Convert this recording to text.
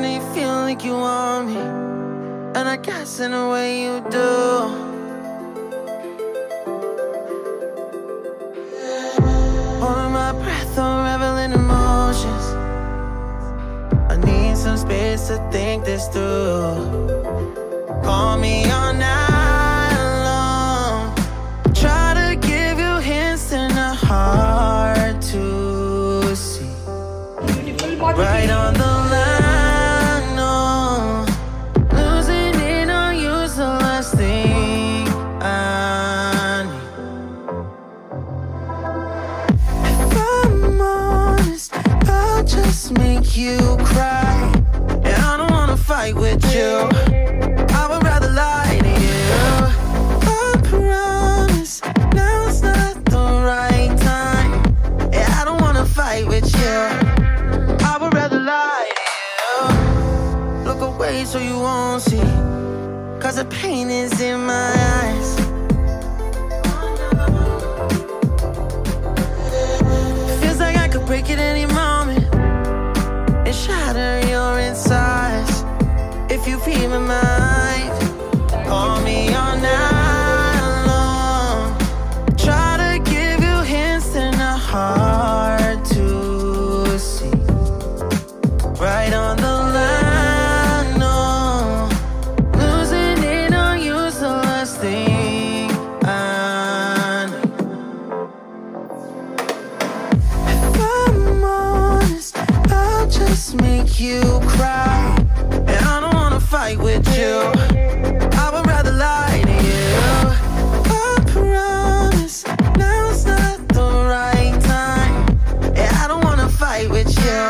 know you feel like you want me, and I guess in a way you do. Holding my breath, unraveling emotions. I need some space to think this through. Call me all night long. Try to give you hints and a hard to see. Right on the line, no. Losing it on you's the last thing I need. If I'm honest, I'll just make you cry. And I don't wanna fight with you. I would rather lie to you. I promise now's not the right time. Yeah, I don't wanna fight with you. I would rather lie to you. Look away so you won't see, 'cause the pain is in my eyes. Feels like I could break it any moment and shatter your insides. If you feel my mind, call me all night long. Try to give you hints and a hard to see. Right on the line, no. Losing it on you's the last thing I need. If I'm honest, I'll just make you cry. And I don't wanna fight with you. I would rather lie to you. I promise now's not the right time. Yeah, I don't wanna fight with you.